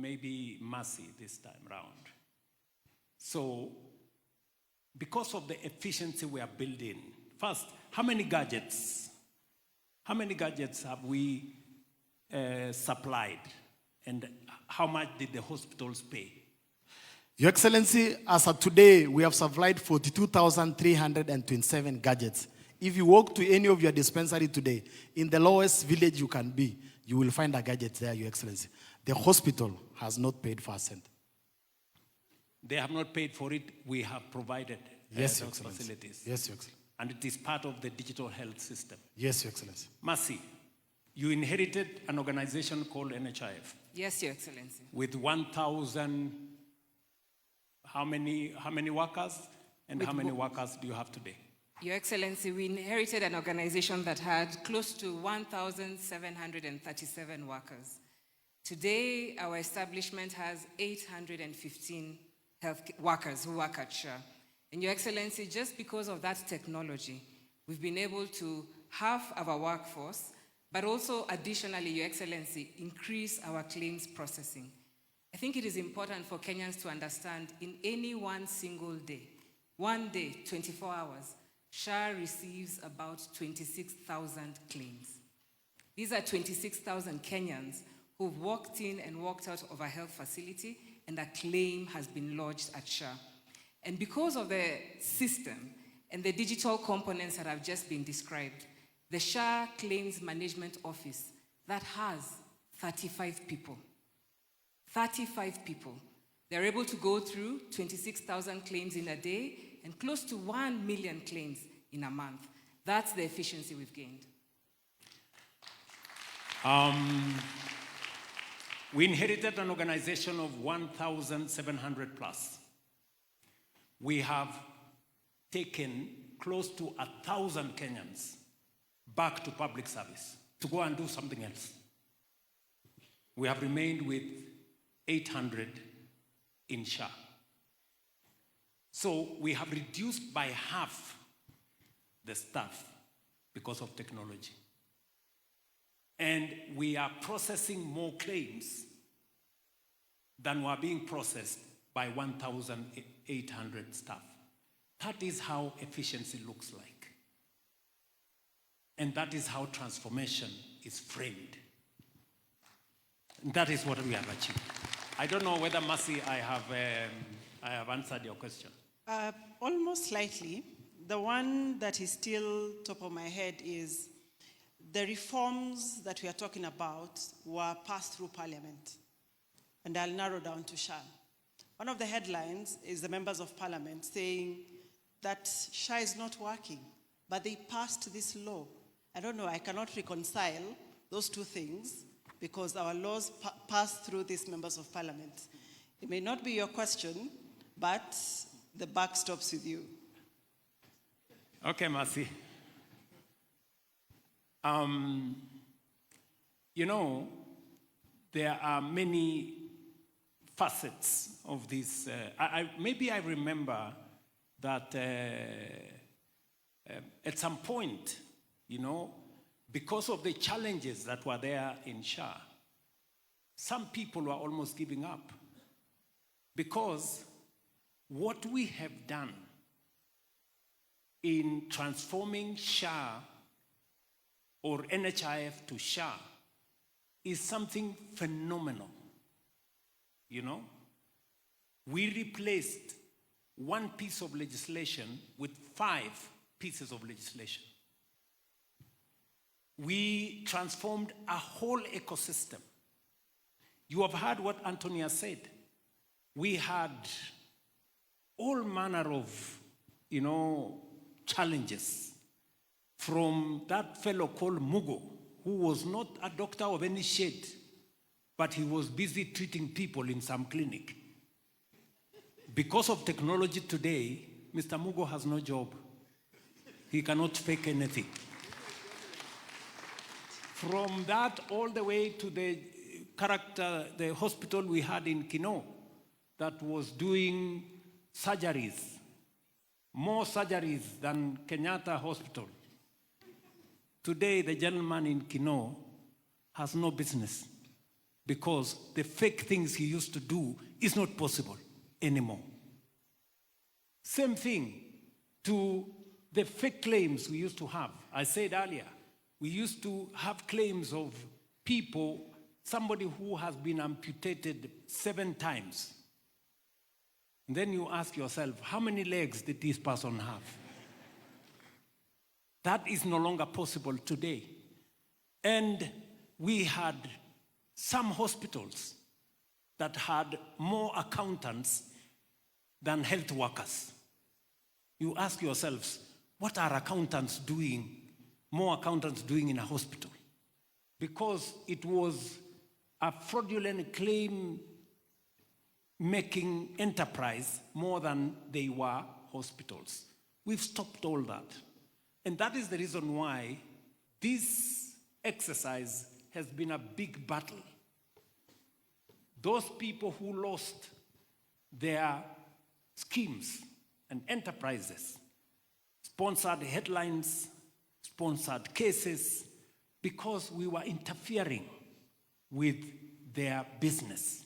maybe Mercy this time round. So, because of the efficiency we are building, first, how many gadgets have we supplied? And how much did the hospitals pay? Your Excellency, as of today, we have supplied 42,327 gadgets. If you walk to any of your dispensary today, in the lowest village you can be, you will find a gadget there, Your Excellency. The hospital has not paid for a cent. They have not paid for it. We have provided Yes, Your those Excellency. facilities. Yes, Your Excellency. And it is part of the digital health system. Yes, Your Excellency. Mercy, you inherited an organization called NHIF. Yes, Your Excellency. With 1,000, how many workers? And how many workers do you have today? Your Excellency, we inherited an organization that had close to 1,737 workers. Today, our establishment has 815 health workers who work at SHA. And Your Excellency, just because of that technology, we've been able to halve our workforce, but also additionally, Your Excellency, increase our claims processing. I think it is important for Kenyans to understand in any one single day, 24 hours, SHA receives about 26,000 claims. These are 26,000 Kenyans who've walked in and walked out of a health facility and a claim has been lodged at SHA. And because of the system and the digital components that have just been described, the SHA Claims Management Office that has 35 people. 35 people. They're able to go through 26,000 claims in a day and close to 1 million claims in a month. That's the efficiency we've gained. We inherited an organization of 1,700 plus. We have taken close to 1,000 Kenyans back to public service to go and do something else. We have remained with 800 in SHA. So we have reduced by half the staff because of technology. And we are processing more claims than were being processed by 1,800 staff. That is how efficiency looks like. And that is how transformation is framed. And that is what we have achieved. I don't know whether, Mercy, I have answered your question. Almost slightly. The one that is still top of my head is the reforms that we are talking about were passed through Parliament. And I'll narrow down to SHA. One of the headlines is the members of Parliament saying that SHA is not working, but they passed this law. I don't know, I cannot reconcile those two things because our laws pass through these members of Parliament. It may not be your question, but the buck stops with you. Okay, Mercy. You know, there are many facets of this. Maybe I remember that at some point, you know, because of the challenges that were there in SHA, some people were almost giving up. Because what we have done in transforming SHA or NHIF to SHA is something phenomenal. You know, we replaced one piece of legislation with 5 pieces of legislation. We transformed a whole ecosystem. You have heard what Antonia said. We had all manner of, you know, challenges from that fellow called Mugo, who was not a doctor of any shade, but he was busy treating people in some clinic. Because of technology today, Mr. Mugo has no job. He cannot fake anything. From that all the way to the hospital we had in Kino that was doing surgeries, more surgeries than Kenyatta Hospital. Today, the gentleman in Kino has no business. because the fake things he used to do is not possible anymore. Same thing to the fake claims we used to have. I said earlier, we used to have claims of people, somebody who has been amputated 7 times. And then you ask yourself, how many legs did this person have? That is no longer possible today. And we had some hospitals that had more accountants than health workers. You ask yourselves, what are accountants doing, more accountants doing in a hospital? Because it was a fraudulent claim making enterprise more than they were hospitals. We've stopped all that. And that is the reason why this exercise has been a big battle. Those people who lost their schemes and enterprises, sponsored headlines, sponsored cases, because we were interfering with their business.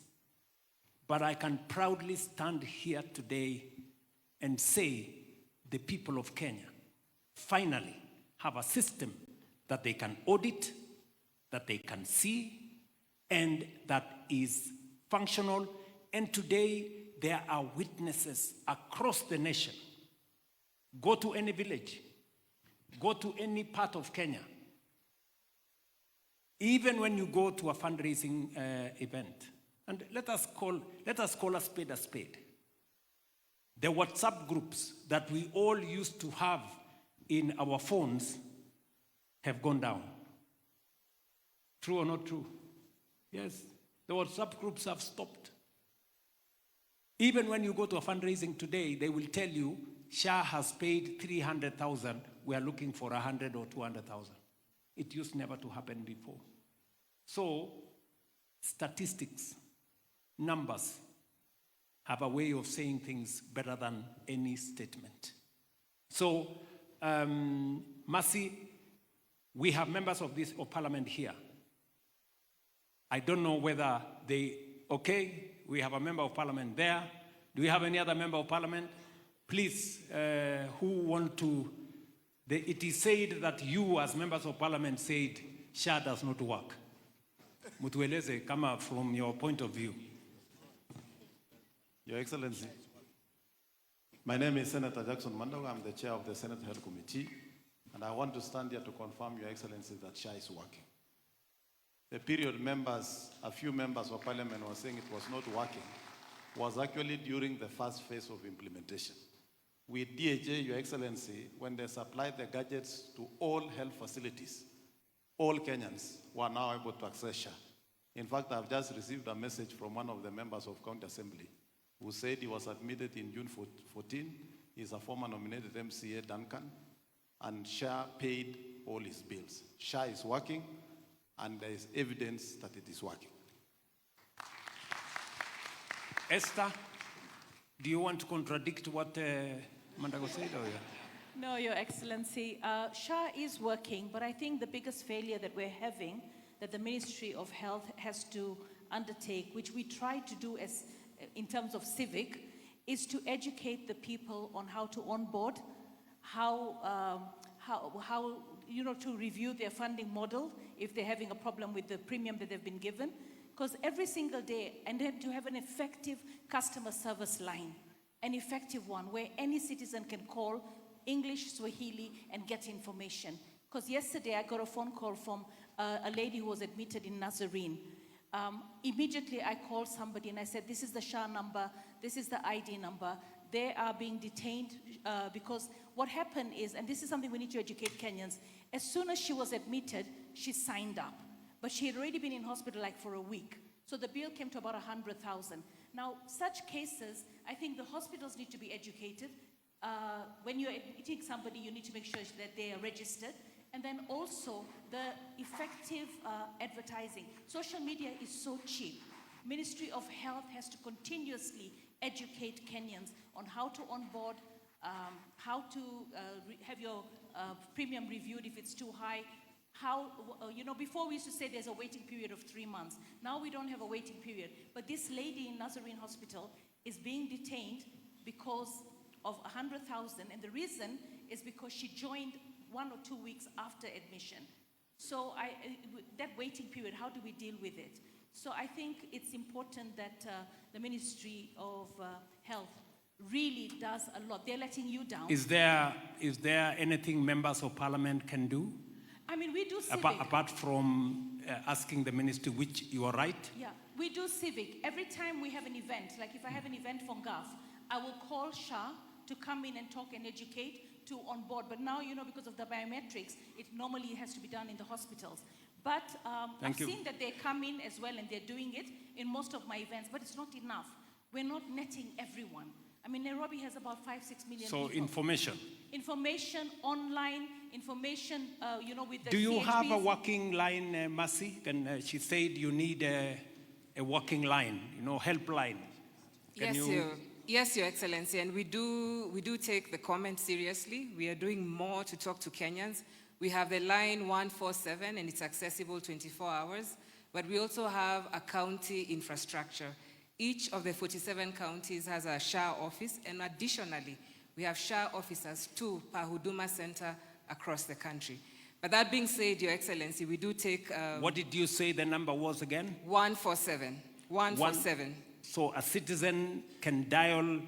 But I can proudly stand here today and say the people of Kenya finally have a system that they can audit, that they can see, and that is functional. And today, there are witnesses across the nation. Go to any village, go to any part of Kenya. Even when you go to a fundraising event, and let us call a spade a spade. The WhatsApp groups that we all used to have in our phones have gone down. True or not true? Yes, the WhatsApp groups have stopped. Even when you go to a fundraising today, they will tell you, SHA has paid 300,000, we are looking for 100 or 200,000. It used never to happen before. So, statistics, numbers, have a way of saying things better than any statement. So, Mercy, we have members of parliament here. I don't know whether we have a member of parliament there. Do we have any other member of parliament? Please, who want to, it is said that you as members of parliament said SHA does not work. Mutueleze, come up from your point of view. Your Excellency, my name is Senator Jackson Mandago. I'm the chair of the Senate Health Committee, and I want to stand here to confirm, Your Excellency, that SHA is working. The period members, a few members of parliament were saying it was not working, was actually during the first phase of implementation. With DHA, Your Excellency, when they supplied the gadgets to all health facilities, all Kenyans were now able to access SHA. In fact, I've just received a message from one of the members of County Assembly who said he was admitted in June 14. He's a former nominated MCA, Duncan, and SHA paid all his bills. SHA is working, and there is evidence that it is working. Esther, do you want to contradict what Mandago said? No, Your Excellency. SHA is working, but I think the biggest failure that we're having, that the Ministry of Health has to undertake, which we try to do as in terms of civic, is to educate the people on how to onboard, how to review their funding model if they're having a problem with the premium that they've been given. Because every single day, and then to have an effective customer service line, an effective one where any citizen can call English, Swahili, and get information. Because yesterday I got a phone call from a lady who was admitted in Nazarene. Immediately I called somebody and I said, this is the SHA number, this is the ID number. They are being detained because what happened is, and this is something we need to educate Kenyans, as soon as she was admitted, she signed up. But she had already been in hospital like for a week. So the bill came to about 100,000. Now, such cases, I think the hospitals need to be educated. When you're admitting somebody, you need to make sure that they are registered. And then also the effective advertising. Social media is so cheap. Ministry of Health has to continuously educate Kenyans on how to onboard, how to have your premium reviewed if it's too high, how, before we used to say there's a waiting period of 3 months. Now we don't have a waiting period. But this lady in Nazarene Hospital is being detained because of 100,000, and the reason is because she joined 1 or 2 weeks after admission. So that waiting period, how do we deal with it? So I think it's important that the Ministry of Health really does a lot. They're letting you down. Is there anything members of parliament can do? I mean, we do civic. Apart from asking the ministry, which you are right? Yeah, we do civic. Every time we have an event, like if I have an event for GAF, I will call SHA to come in and talk and educate to on board. But now, because of the biometrics, it normally has to be done in the hospitals. But I've seen that they come in as well and they're doing it in most of my events, but it's not enough. We're not netting everyone. I mean, Nairobi has about 5-6 million people. So information? Information, online, information, with the Do you CHPs. have a working line, Mercy? She said you need a working line, helpline. Yes, Your Excellency, and we do take the comment seriously. We are doing more to talk to Kenyans. We have the line 147, and it's accessible 24 hours, but we also have a county infrastructure. Each of the 47 counties has a SHA office, and additionally, we have SHA officers too per Huduma Center across the country. But that being said, Your Excellency, we do take... what did you say the number was again? 147. 147. So a citizen can dial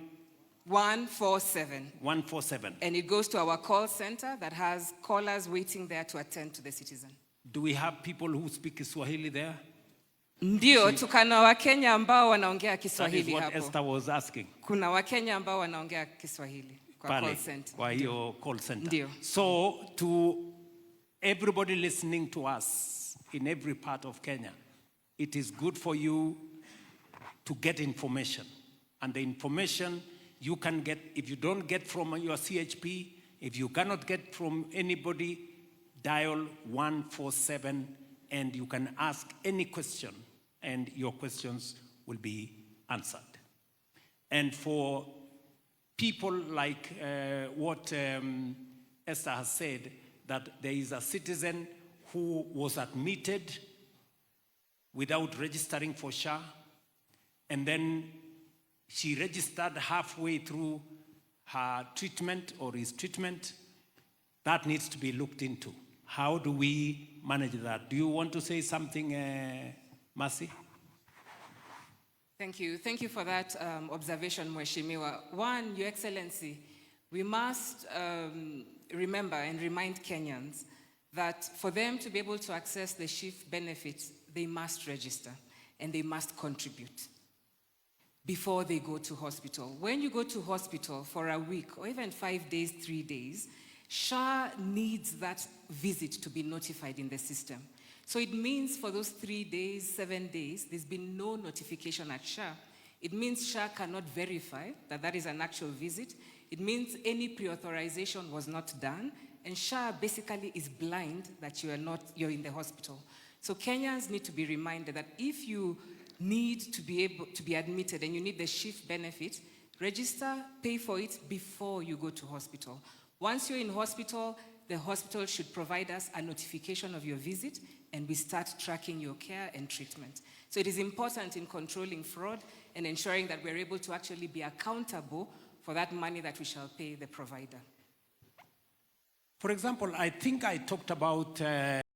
147. 147. And it goes to our call center that has callers waiting there to attend to the citizen. Do we have people who speak Swahili there? Ndio, tukana Wakenya ambao wanaongea Kiswahili hapo. That is what Esther was asking. Kuna Wakenya ambao wanaongea Kiswahili kwa call center. Kwa hiyo call center. Ndio. So to everybody listening to us in every part of Kenya, it is good for you to get information. And the information you can get, if you don't get from your CHP, if you cannot get from anybody, dial 147 and you can ask any question and your questions will be answered. And for people like what Esther has said, that there is a citizen who was admitted without registering for SHA, and then she registered halfway through her treatment or his treatment. That needs to be looked into. How do we manage that? Do you want to say something, Mercy? Thank you. Thank you for that observation, Mheshimiwa. One, Your Excellency, we must remember and remind Kenyans that for them to be able to access the SHIF benefits, they must register and they must contribute before they go to hospital. When you go to hospital for a week or even 5 days, 3 days, SHA needs that visit to be notified in the system. So it means for those 3 days, 7 days, there's been no notification at SHA. It means SHA cannot verify that that is an actual visit. It means any pre-authorization was not done, and SHA basically is blind that you're in the hospital. So Kenyans need to be reminded that if you need to be able to be admitted and you need the SHIF benefit, register, pay for it before you go to hospital. Once you're in hospital, the hospital should provide us a notification of your visit and we start tracking your care and treatment. So it is important in controlling fraud and ensuring that we're able to actually be accountable for that money that we shall pay the provider. For example, I think I talked about